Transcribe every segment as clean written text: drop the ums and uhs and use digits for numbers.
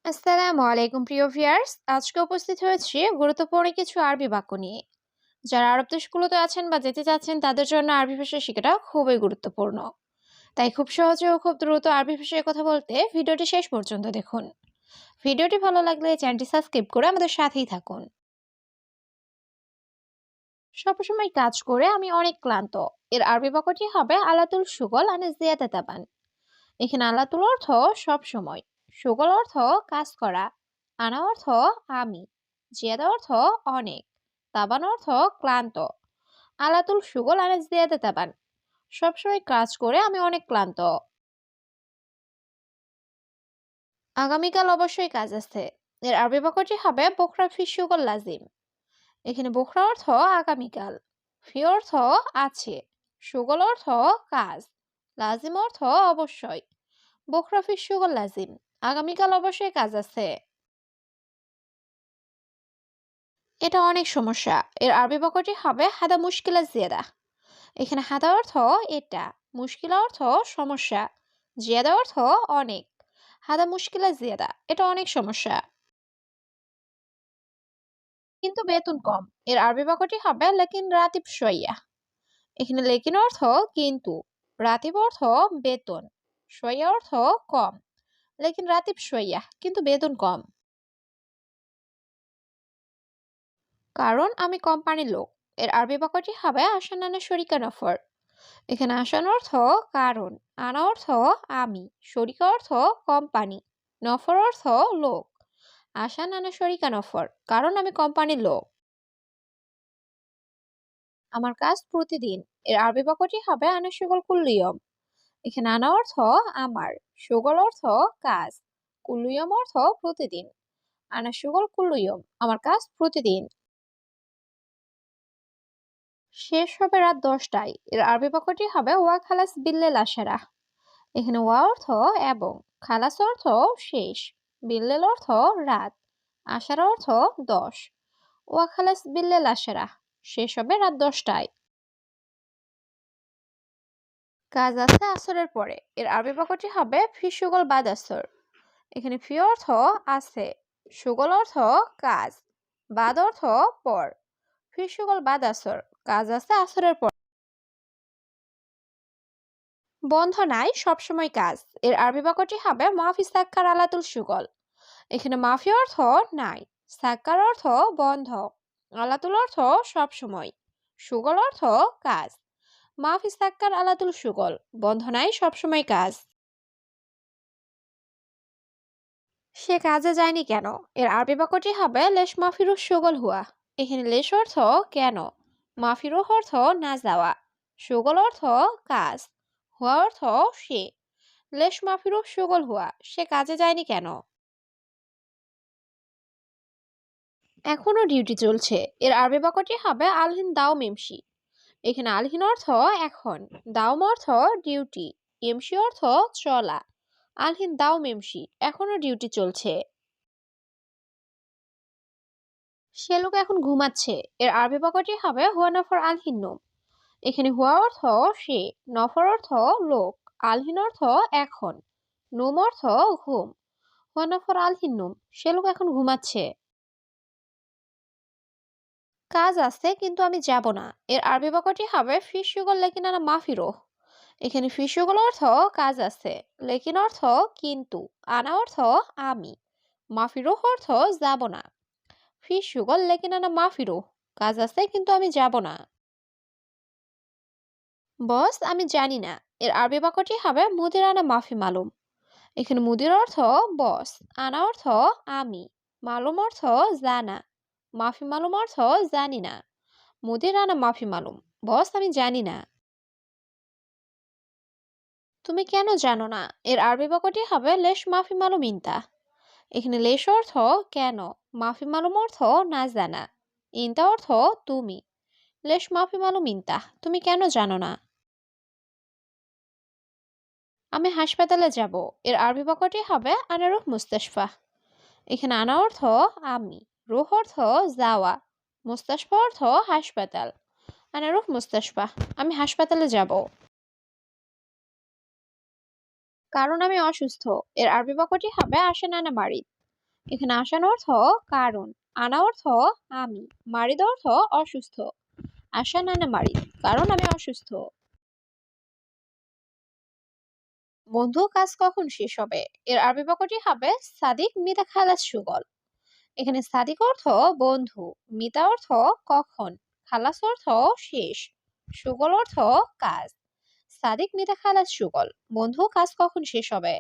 আসসালামু আলাইকুম প্রিয় ভিউয়ার্স, আজকে উপস্থিত হয়েছি গুরুত্বপূর্ণ কিছু আরবি বাক্য নিয়ে। যারা আরব দেশগুলোতে আছেন বা যেতে চাচ্ছেন তাদের জন্য আরবি ভাষা শেখাটা খুবই গুরুত্বপূর্ণ। তাই খুব সহজে ও খুব দ্রুত আরবি ভাষায় কথা বলতে ভিডিওটি শেষ পর্যন্ত দেখুন। ভিডিওটি ভালো লাগলে চ্যানেলটি সাবস্ক্রাইব করে আমাদের সাথেই থাকুন। সবসময় কাজ করে আমি অনেক ক্লান্ত। এর আরবি বাক্যটি হবে আলাতুল সুগল আনে জিয়াদা তাবান। এখানে আলাতুল অর্থ সব সময়, সুগল অর্থ কাজ করা, আনা অর্থ আমি, জিয়াদা অর্থ অনেক, তাবান অর্থ ক্লান্ত। আলাতুল সুগল আনে জিয়াদা তাবান, সবসময় কাজ করে আমি অনেক ক্লান্ত। আগামীকাল অবশ্যই কাজ আছে। এর আরবি বাক্যটি হবে বকরা ফি সুগল লাজিম। এখানে বকরা অর্থ আগামীকাল, ফি অর্থ আছে, সুগল অর্থ কাজ, লাজিম অর্থ অবশ্যই। বকরা ফি সুগল লাজিম, আগামীকাল অবশ্যই কাজ আছে। এটা অনেক সমস্যা। এর আরবি বাক্যটি হবে হাদা মুশকিলা জিয়াদা। এখানে হাদা অর্থ এটা, মুশকিলা অর্থ সমস্যা, জিয়াদা অর্থ অনেক। হাদা মুশকিলা জিয়াদা, এটা অনেক সমস্যা কিন্তু বেতন কম। এর আরবি বাক্যটি হবে লেকিন রাতিব শইয়া। এখানে লেকিন অর্থ কিন্তু, রাতিব অর্থ বেতন, শইয়া অর্থ কম। লেকিন রাতিব শইয়া, কিন্তু বেতন কম। কারণ আমি কোম্পানির লোক। এর আরবি বাক্যটি হবে আসানানা শরিকা নফর। এখানে আসান অর্থ কারণ, আনা অর্থ আমি, শরিকা অর্থ কোম্পানি, নফর অর্থ লোক। আসান আনা শরিকা নফর, কারণ আমি কোম্পানির লোক। আমার কাজ প্রতিদিন। এর আরবি বাক্যটি হবে আনা সুগল কুল্লিয়ম। এখানে আনা অর্থ আমার, সুগল অর্থ কাজ, কুল্লিয়ম অর্থ প্রতিদিন। আনা সুগল কুল্লিয়ম, আমার কাজ প্রতিদিন। শেষ হবে রাত 10টায়। এর আরবি বাক্যটি হবে ওয়া খালাস বিল্লেল আশারা। এখানে ওয়া অর্থ এবং, খালাস অর্থ শেষ, বিল্লেল অর্থ রাত, আশারা অর্থ 10। ওয়া খালাস বিল্লেল আশারা, শেষ হবে রাত 10টায়। কাজ আছে আসরের পরে। এর আরবি বাক্যটি হবে ফি সুগল বাদ আসর। এখানে ফি অর্থ আছে, সুগল অর্থ কাজ, বাদ অর্থ পর। ফি সুগল বাদ আসর, কাজ আছে আসরের পর। বন্ধ নাই, সবসময় কাজ। এর আরবি বাক্যটি হবে মাফি সাক্কার আলাতুল সুগল। এখানে মাফি অর্থ নাই, সাক্কার অর্থ বন্ধ, আলাতুল অর্থ সব সময়, সুগল অর্থ কাজ। মাফি সাক্কার আলাতুল সুগল, বন্ধ নাই, সব সময় কাজ। সে কাজে যায়নি কেন? এর আরবি বাক্যটি হবে লেশ মাফিরুস সুগল হুয়া। এখানে লেশ অর্থ কেন, মাফিরুহ অর্থ না যাওয়া, সুগল অর্থ কাজ, হুয়া অর্থ সে। লেশ মাফিরুহ সুগল হুয়া, সে কাজে যায়নি কেন? এখনো ডিউটি চলছে। এর আরবি বাক্যটি হবে আলহিন দাও মিমসি। এখানে আলহিন অর্থ এখন, দাওম অর্থ ডিউটি, ইমসি অর্থ চলা। আলহিন দাও মিমসি, এখনো ডিউটি চলছে। সে লোক এখন ঘুমাচ্ছে। এর আরবি বাক্যটি হবে হুয়া নফর আলহিন নোম। এখানে হুয়া অর্থ সে, নফর অর্থ লোক, আলহিন অর্থ এখন, নোম অর্থ ঘুম। হুয়া নফর আলহিন নোম, সে লোক এখন ঘুমাচ্ছে। কাজ আছে কিন্তু আমি যাব না। এর আরবি বাক্যটি হবে ফিস সুগল লেকিন আনা মাফিরো। এখানে ফিস সুগল অর্থ কাজ আছে, লেকিন অর্থ কিন্তু, আনা অর্থ আমি, মাফিরো অর্থ যাব না। ফিস সুগল লেকিন আনা মাফিরো, কাজ আছে কিন্তু আমি যাব না। বস আমি জানি না। এর আরবি বাক্যটি হবে মুদির আনা মাফি মালুম। এখানে মুদির অর্থ বস, আনা অর্থ আমি, মালুম অর্থ জানা, মাফি মালুম অর্থ জানি না। মুদির আনা মাফি মালুম, বস আমি জানি না। তুমি কেন জানো না? এর আরবি বাক্যটি হবে লেশ মাফি মালুম ইনতা। এখানে লেশ অর্থ কেন, মাফি মালুম অর্থ না জানা, ইনতা অর্থ তুমি। লেশ মাফি মালুম ইনতা, তুমি কেন জানো না? আমি হাসপাতালে যাব। এর আরবি বাক্যটি হবে আনা রুহ মুস্তাশফা। এখানে আনা অর্থ আমি, রুহ অর্থ যাওয়া, মুস্তাশফা অর্থ হাসপাতাল। আনা রুহ মুস্তাশফা, আমি হাসপাতালে যাব। কারণ আমি অসুস্থ। এর আরবি বাক্যটি হবে আসেন আনা মারিদ। এখানে আসান অর্থ কারণ, আনা অর্থ আমি, মারিদ অর্থ অসুস্থ। আশা নানা মারিদ, কারণ আমি অসুস্থ। বন্ধু কাজ কখন শেষ হবে? এর আরবি বাক্যটি হবে সাদিক মিতা খালাস সুগল। এখানে সাদিক অর্থ বন্ধু, মিতা অর্থ কখন, খালাস অর্থ শেষ, সুগল অর্থ কাজ। সাদিক মিতা খালাস সুগল, বন্ধু কাজ কখন শেষ হবে?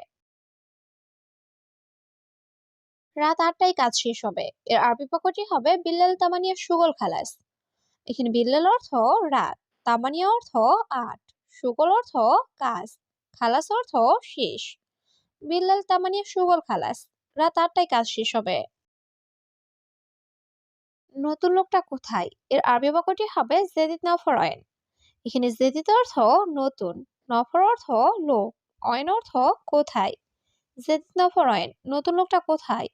রাত ৮টায় কাজ শেষ হবে। এর আরবি বাক্যটি হবে বিল্লাল তামানিয়া সুগল খালাস। এখানে বিল্লাল অর্থ রাত, তামানিয়া অর্থ ৮, সুগল অর্থ কাজ, খালাস অর্থ শেষ। বিল্লাল তামানিয়া সুগল খালাস, রাত ৮টায় কাজ শেষ হবে। নতুন লোকটা কোথায়? এর আরবি বাক্যটি হবে জেদিদ নফর অয়েন। এখানে জেদিদ অর্থ নতুন, নফর অর্থ লোক, অয়েন অর্থ কোথায়। জেদিদ নফর অয়েন, নতুন লোকটা কোথায়?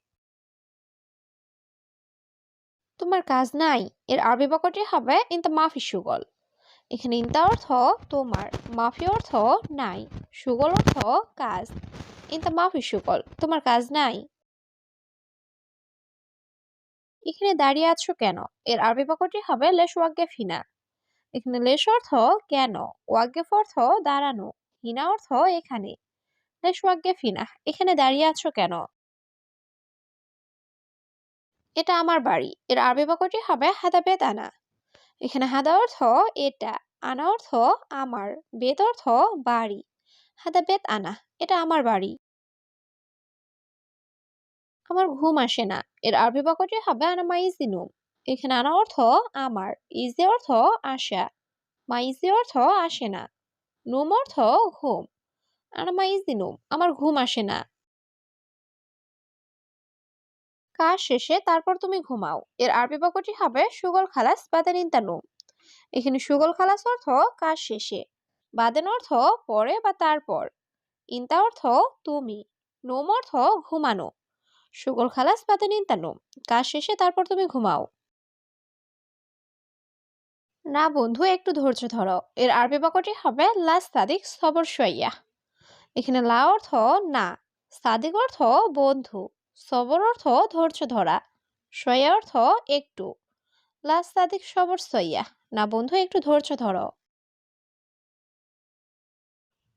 তোমার কাজ নাই। এর আরবি বাক্যটি হবে ইনতা মাফি সুগল। এখানে ইনতা অর্থ তোমার, মাফি অর্থ নাই, সুগল অর্থ কাজ। ইনতা মাফি সুগল, তোমার কাজ নাই। এখানে দাঁড়িয়ে আছো কেন? এর আরবি বাক্যটি হবে লেশ ওয়াগ্গে ফিনা। এখানে লেশ অর্থ কেন, ওয়াগ্গেফ অর্থ দাঁড়ানো, হিনা অর্থ এখানে। লেশ ওয়াগ্গে ফিনা, এখানে দাঁড়িয়ে আছো কেন? এটা আমার বাড়ি। এর আরবি বাক্যটি হবে হাদা বেত আনা। এখানে হাদা অর্থ এটা, আনা অর্থ আমার, বেত অর্থ বাড়ি। হাদা বেত আনা, এটা আমার বাড়ি। আমার ঘুম আসে না। এর আরবি বাক্যটি হবে আনা মাইজি নুম। এখানে আনা অর্থ আমার, ইজি অর্থ আসা, মাইজি অর্থ আসে না, নুম অর্থ ঘুম। আনা মাইজি নুম, আমার ঘুম আসে না। কাজ শেষে তারপর তুমি ঘুমাও। এর আরবি বাক্যটি হবে সুগল খালাস বাদেন ইনতা নুম। এখানে সুগল খালাস অর্থ কাজ শেষে, বাদেন অর্থ পরে বা তারপর, ইনতা অর্থ তুমি, নোম অর্থ ঘুমানো। সুগল খালাস বাদেন ইনতা নুম, কাজ শেষে তারপর তুমি ঘুমাও। না বন্ধু, একটু ধৈর্য ধরো। এর আরবি বাক্যটি হবে লা সাদিক সবর সইয়া। এখানে লা অর্থ না, সাদিক অর্থ বন্ধু, সবর অর্থ ধৈর্য ধরা, সইয়া অর্থ একটু। লা সাদিক সবর সইয়া, না বন্ধু একটু ধৈর্য ধরো।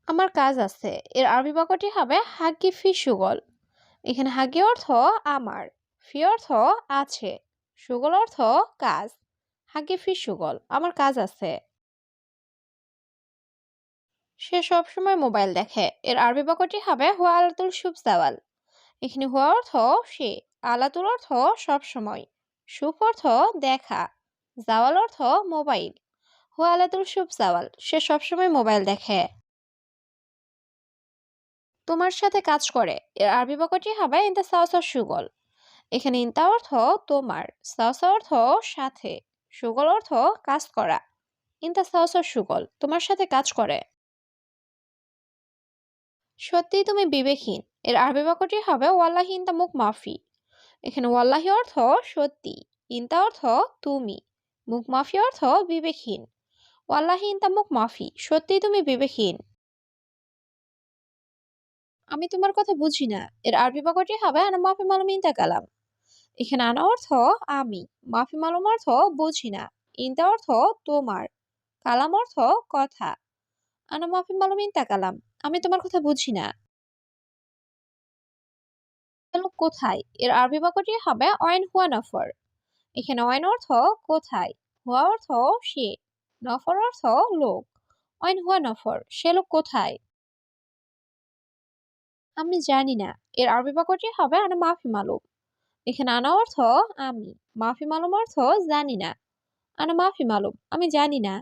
আমার কাজ আছে। এর আরবি বাক্যটি হবে হাগি ফি সুগল। এখানে হাগি অর্থ আমার, ফি অর্থ আছে, সুগল অর্থ কাজ। হাগি ফি সুগল, আমার কাজ আছে। সে সবসময় মোবাইল দেখে। এর আরবি বাক্যটি হবে হুয়া আলাতুল শুভ জাওয়াল। এখানে হুয়া অর্থ সে, আলাতুল অর্থ সবসময়, শুভ অর্থ দেখা, জাওয়াল অর্থ মোবাইল। হুয়া আলাতুল শুভ জাওয়াল, সে সবসময় মোবাইল দেখে। তোমার সাথে কাজ করে। এর আরবি বাক্যটি হবে ইনতা সাওসা সুগল। এখানে ইনতা অর্থ তোমার, সাওসা অর্থ সাথে, সুগল অর্থ কাজ করা। ইনতা সাওসা সুগল, তোমার সাথে কাজ করে। সত্যি তুমি বিবেকহীন। এর আরবি বাক্যটি হবে ওয়াল্লাহি ইনতা মুখ মাফি। এখানে ওয়াল্লাহি অর্থ সত্যি, ইনতা অর্থ তুমি, মুখ মাফি অর্থ বিবেকহীন। ওয়াল্লাহি ইনতা মুখ মাফি, সত্যি তুমি বিবেকহীন। আমি তোমার কথা বুঝি না। এর আরবি বাক্যটি হবে আনা মাফি মালুম ইনতা কালাম। এখানে আনা অর্থ আমি, মাফি মালুম অর্থ বুঝি না, ইনতা অর্থ তোমার, কালাম অর্থ কথা। আনা মাফি মালুম ইনতা কালাম, আমি তোমার কথা বুঝি না। লোক কোথায়? এর আরবি বাক্যটি হবে অয়েন হুয়া নফর। এখানে অয়েন অর্থ কোথায়, হুয়া অর্থ সে, নফর অর্থ লোক। অয়েন হুয়া নফর, সে লোক কোথায়? আমি জানি না। এর আরবি বাক্যটি হবে আনা মাফি মালুম। এখানে আনা অর্থ আমি, মাফি মালুম অর্থ জানি না। আনা মাফি মালুম, আমি জানি না।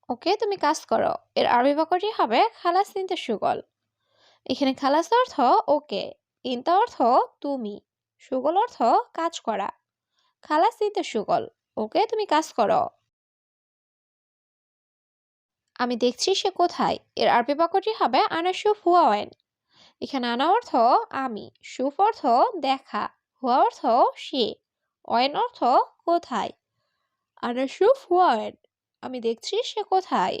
ওকে, তুমি কাজ করো। এর আরবি বাক্যটি হবে খালাস নিতে সুগল। এখানে খালাস অর্থ ওকে, ইনতা অর্থ তুমি, সুগল অর্থ কাজ করা। খালাস নিতে সুগল, ওকে তুমি কাজ করো। আমি দেখছি সে কোথায়। এর আরবি বাক্যটি হবে আনা শুফ হুয়া ওয়েন। এখানে আনা অর্থ আমি, শুফ অর্থ দেখা, হুয়া অর্থ সে, ওয়েন অর্থ কোথায়। আনা শুফ হুয়া ওয়েন, আমি দেখছি সে কোথায়।